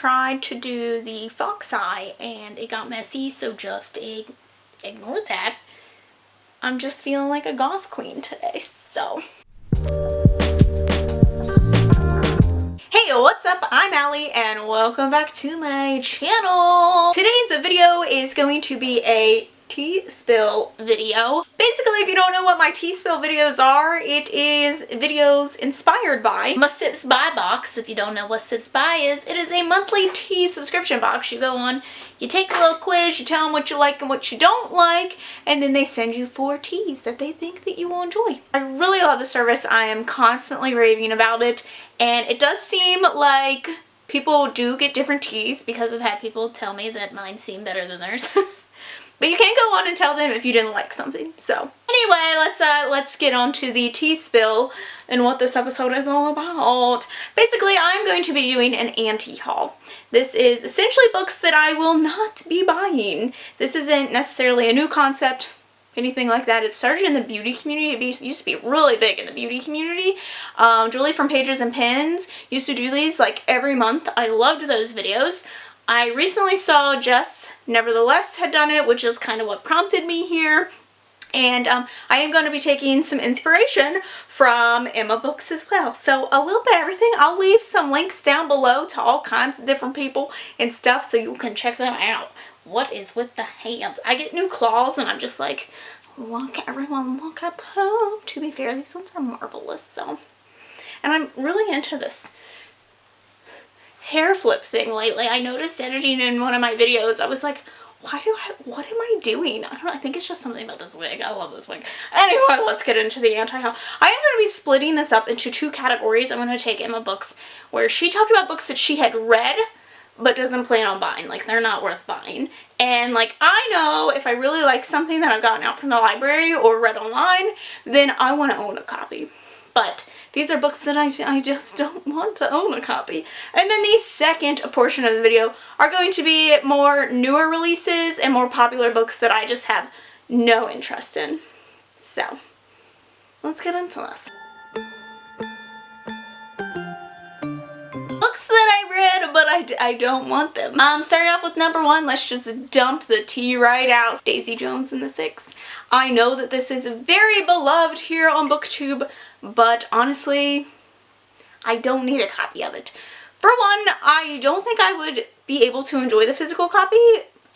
tried to do the fox eye and it got messy, so just ignore that. I'm just feeling like a goth queen today, so. Hey, what's up? I'm Allie and welcome back to my channel. Today's video is going to be a tea spill video. Basically, if you don't know what my tea spill videos are, it is videos inspired by my Sips By box. If you don't know what Sips By is, it is a monthly tea subscription box. You go on, you take a little quiz, you tell them what you like and what you don't like, and then they send you 4 teas that they think that you will enjoy. I really love the service. I am constantly raving about it, and it does seem like people do get different teas because I've had people tell me that mine seem better than theirs. But you can't go on and tell them if you didn't like something. So anyway, let's get on to the tea spill and what this episode is all about. Basically, I'm going to be doing an anti-haul. This is essentially books that I will not be buying. This isn't necessarily a new concept, anything like that. It started in the beauty community. It used to be really big in the beauty community. Julie from Pages and Pens used to do these like every month. I loved those videos. I recently saw Jess Nevertheless had done it, which is kind of what prompted me here. And I am going to be taking some inspiration from Emma books as well. So a little bit of everything. I'll leave some links down below to all kinds of different people and stuff so you can check them out. What is with the hands? I get new claws and I'm just like, look everyone, look at them. To be fair, these ones are marvelous. So, and I'm really into this hair flip thing lately. I noticed editing in one of my videos, I was like, what am I doing? I don't know, I think it's just something about this wig. I love this wig. Anyway, let's get into the anti-haul. I am going to be splitting this up into 2 categories. I'm going to take Emma books where she talked about books that she had read but doesn't plan on buying. Like, they're not worth buying. And like, I know if I really like something that I've gotten out from the library or read online, then I want to own a copy. But these are books that I just don't want to own a copy. And then the second portion of the video are going to be more newer releases and more popular books that I just have no interest in. So, let's get into this. Books that I read, but I don't want them. Starting off with number 1, let's just dump the tea right out. Daisy Jones and the Six. I know that this is very beloved here on BookTube, but honestly, I don't need a copy of it. For one, I don't think I would be able to enjoy the physical copy.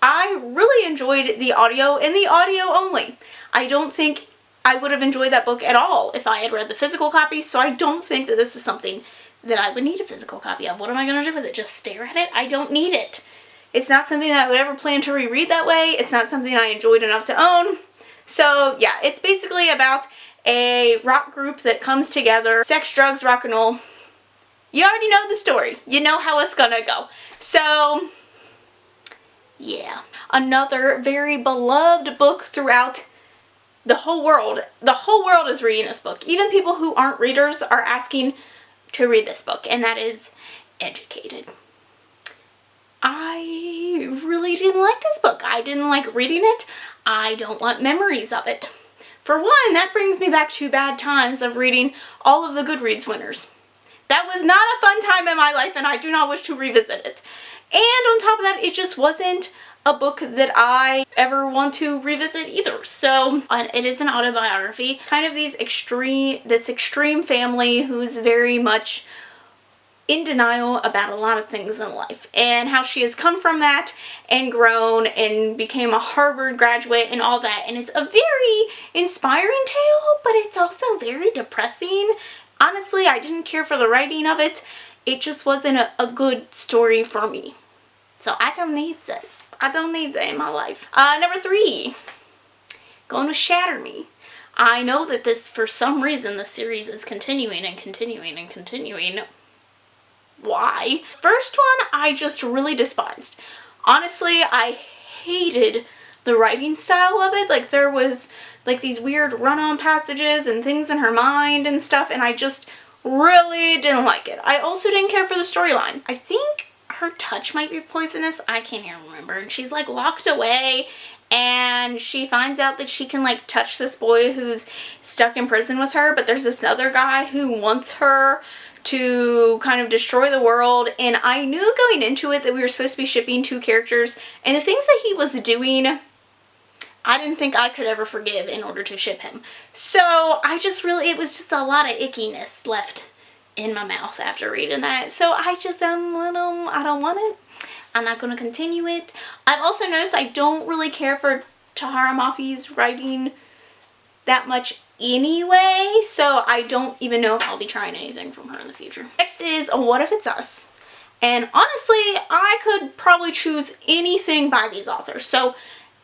I really enjoyed the audio and the audio only. I don't think I would have enjoyed that book at all if I had read the physical copy, so I don't think that this is something that I would need a physical copy of. What am I going to do with it? Just stare at it? I don't need it. It's not something that I would ever plan to reread that way. It's not something I enjoyed enough to own. So yeah, it's basically about a rock group that comes together. Sex, drugs, rock and roll. You already know the story. You know how it's gonna go. So yeah. Another very beloved book throughout the whole world. The whole world is reading this book. Even people who aren't readers are asking to read this book, and that is Educated. I really didn't like this book. I didn't like reading it. I don't want memories of it. For one, that brings me back to bad times of reading all of the Goodreads winners. That was not a fun time in my life, and I do not wish to revisit it. And on top of that, it just wasn't a book that I ever want to revisit either. So it is an autobiography, kind of this extreme family who's very much in denial about a lot of things in life and how she has come from that and grown and became a Harvard graduate and all that. And it's a very inspiring tale, but it's also very depressing. Honestly, I didn't care for the writing of it. It just wasn't a good story for me. So I don't need it. I don't need it in my life. Number 3, going to Shatter Me. I know that this, for some reason, the series is continuing and continuing and continuing. Why? First one, I just really despised. Honestly, I hated the writing style of it. Like, there was like these weird run-on passages and things in her mind and stuff, and I just really didn't like it. I also didn't care for the storyline. I think her touch might be poisonous. I can't even remember. And she's like locked away, and she finds out that she can like touch this boy who's stuck in prison with her, but there's this other guy who wants her to kind of destroy the world, and I knew going into it that we were supposed to be shipping 2 characters, and the things that he was doing, I didn't think I could ever forgive in order to ship him. So I just really, it was just a lot of ickiness left in my mouth after reading that. So I don't want it. I'm not going to continue it. I've also noticed I don't really care for Tahara Mafi's writing that much anyway, so I don't even know if I'll be trying anything from her in the future. Next is What If It's Us? And honestly, I could probably choose anything by these authors. So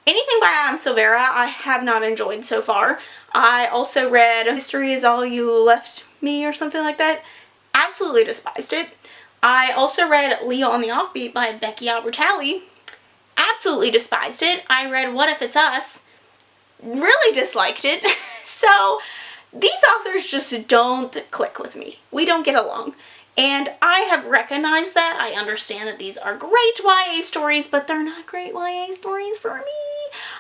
anything by Adam Silvera I have not enjoyed so far. I also read History Is All You Left Me or something like that. Absolutely despised it. I also read Leo on the Offbeat by Becky Albertalli. Absolutely despised it. I read What If It's Us. Really disliked it. So these authors just don't click with me. We don't get along. And I have recognized that. I understand that these are great YA stories, but they're not great YA stories for me.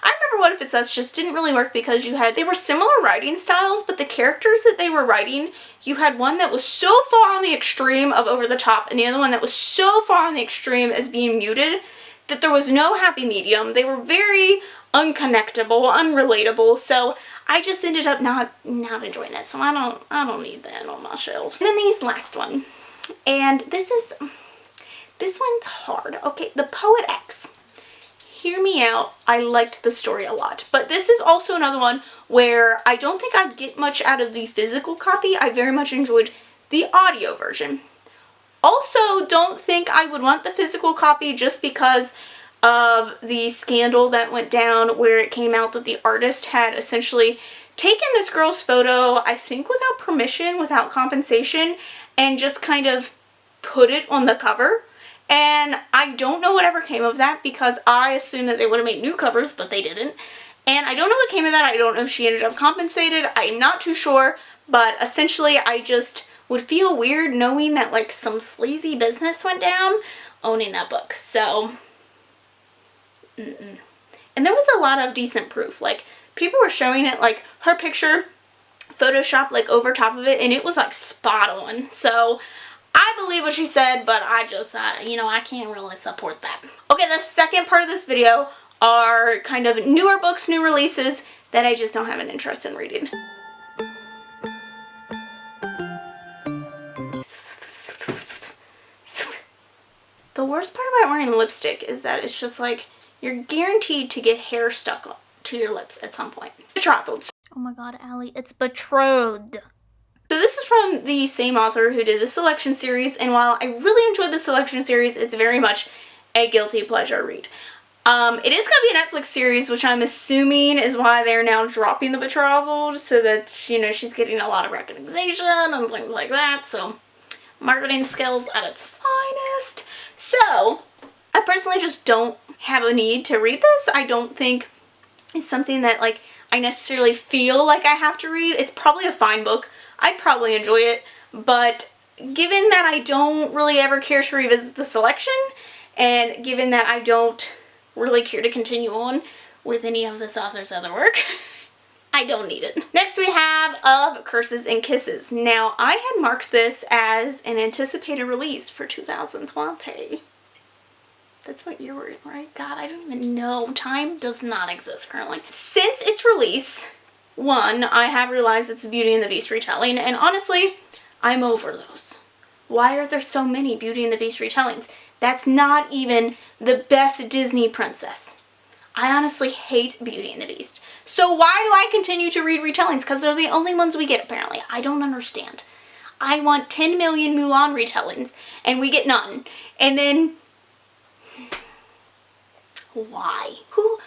I remember What If It's Us just didn't really work because they were similar writing styles, but the characters that they were writing, you had one that was so far on the extreme of over the top and the other one that was so far on the extreme as being muted that there was no happy medium. They were very unconnectable, unrelatable, so I just ended up not enjoying it. So I don't need that on my shelves. And then these last one. And this one's hard. Okay, The Poet X. Hear me out. I liked the story a lot. But this is also another one where I don't think I'd get much out of the physical copy. I very much enjoyed the audio version. Also, don't think I would want the physical copy just because of the scandal that went down where it came out that the artist had essentially taken this girl's photo, I think without permission, without compensation, and just kind of put it on the cover. And I don't know whatever came of that because I assumed that they would have made new covers, but they didn't. And I don't know what came of that. I don't know if she ended up compensated. I'm not too sure, but essentially I just would feel weird knowing that like some sleazy business went down owning that book. So, And there was a lot of decent proof. Like, people were showing it, like, her picture photoshopped, like, over top of it, and it was, like, spot on. So, I believe what she said, but I just, you know, I can't really support that. Okay, the second part of this video are kind of newer books, new releases that I just don't have an interest in reading. The worst part about wearing lipstick is that it's just like, you're guaranteed to get hair stuck to your lips at some point. Betrothed. Oh my god, Allie, it's Betrothed. So this is from the same author who did the Selection series, and while I really enjoyed the Selection series, it's very much a guilty pleasure read. It is going to be a Netflix series, which I'm assuming is why they're now dropping the Betrothed, so that, you know, she's getting a lot of recognition and things like that, so marketing skills at its finest. So, I personally just don't have a need to read this. I don't think it's something that, like, I necessarily feel like I have to read. It's probably a fine book. I'd probably enjoy it, but given that I don't really ever care to revisit the Selection, and given that I don't really care to continue on with any of this author's other work, I don't need it. Next we have Of Curses and Kisses. Now, I had marked this as an anticipated release for 2020. That's what year we're in, right? God, I don't even know. Time does not exist currently. Since its release, one, I have realized it's a Beauty and the Beast retelling, and honestly, I'm over those. Why are there so many Beauty and the Beast retellings? That's not even the best Disney princess. I honestly hate Beauty and the Beast. So why do I continue to read retellings? Because they're the only ones we get, apparently. I don't understand. I want 10 million Mulan retellings, and we get none. And then, why? Who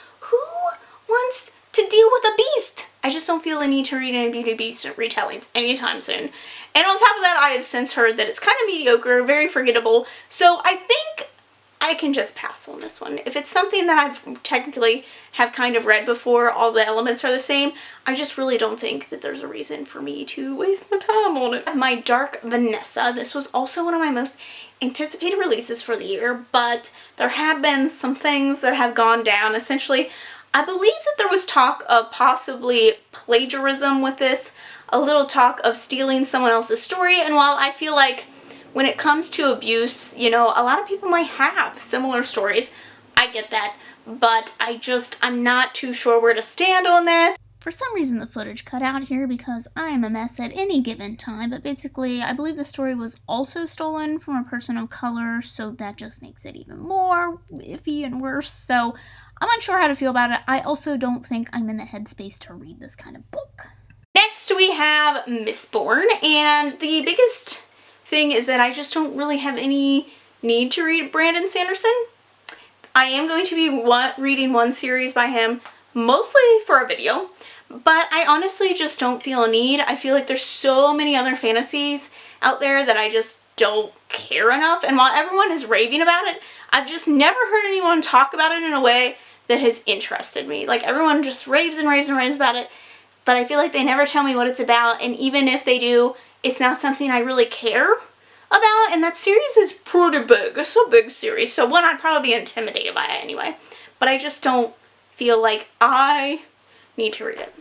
wants to deal with a beast? I just don't feel the need to read any Beauty and the Beast retellings anytime soon. And on top of that, I have since heard that it's kind of mediocre, very forgettable. So I think I can just pass on this one. If it's something that I've technically have kind of read before, all the elements are the same, I just really don't think that there's a reason for me to waste my time on it. My Dark Vanessa. This was also one of my most anticipated releases for the year, but there have been some things that have gone down. Essentially, I believe that there was talk of possibly plagiarism with this, a little talk of stealing someone else's story, and while I feel like when it comes to abuse, you know, a lot of people might have similar stories. I get that, but I'm not too sure where to stand on that. For some reason the footage cut out here because I am a mess at any given time, but basically I believe the story was also stolen from a person of color, so that just makes it even more iffy and worse, so I'm unsure how to feel about it. I also don't think I'm in the headspace to read this kind of book. Next we have Mistborn, and the biggest thing is that I just don't really have any need to read Brandon Sanderson. I am going to be reading one series by him, mostly for a video, but I honestly just don't feel a need. I feel like there's so many other fantasies out there that I just don't care enough, and while everyone is raving about it, I've just never heard anyone talk about it in a way that has interested me. Like, everyone just raves and raves and raves about it, but I feel like they never tell me what it's about, and even if they do, it's not something I really care about, and that series is pretty big. It's a big series, so one, I'd probably be intimidated by it anyway, but I just don't feel like I need to read it.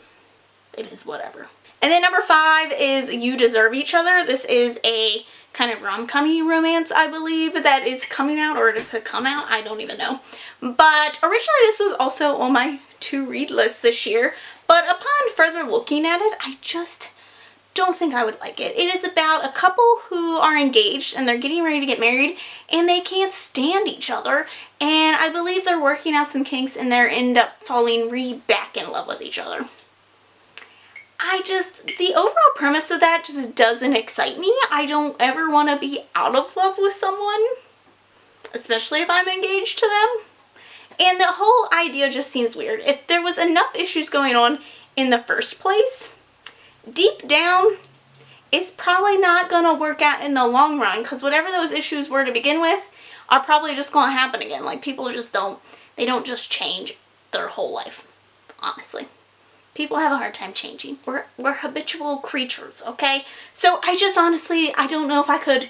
It is whatever. And then number 5 is You Deserve Each Other. This is a kind of rom-com-y romance, I believe, that is coming out, or does it come out? I don't even know. But originally this was also on my to-read list this year, but upon further looking at it, I just don't think I would like it. It is about a couple who are engaged and they're getting ready to get married and they can't stand each other, and I believe they're working out some kinks and they end up falling back in love with each other. The overall premise of that just doesn't excite me. I don't ever want to be out of love with someone, especially if I'm engaged to them. And the whole idea just seems weird. If there was enough issues going on in the first place, deep down, it's probably not going to work out in the long run, because whatever those issues were to begin with are probably just going to happen again. Like, people just don't just change their whole life, honestly. People have a hard time changing. We're habitual creatures, okay? So I just honestly, I don't know if I could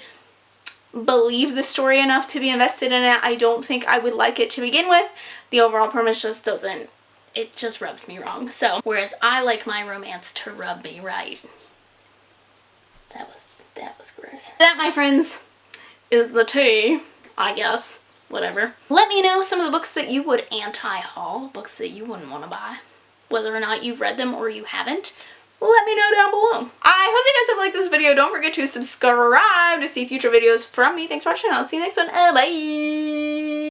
believe the story enough to be invested in it. I don't think I would like it to begin with. The overall premise just doesn't, it just rubs me wrong. So, whereas I like my romance to rub me right. That was gross. That, my friends, is the tea, I guess. Whatever. Let me know some of the books that you would anti-haul, books that you wouldn't want to buy. Whether or not you've read them or you haven't, let me know down below. I hope you guys have liked this video. Don't forget to subscribe to see future videos from me. Thanks for watching. I'll see you next one. Bye!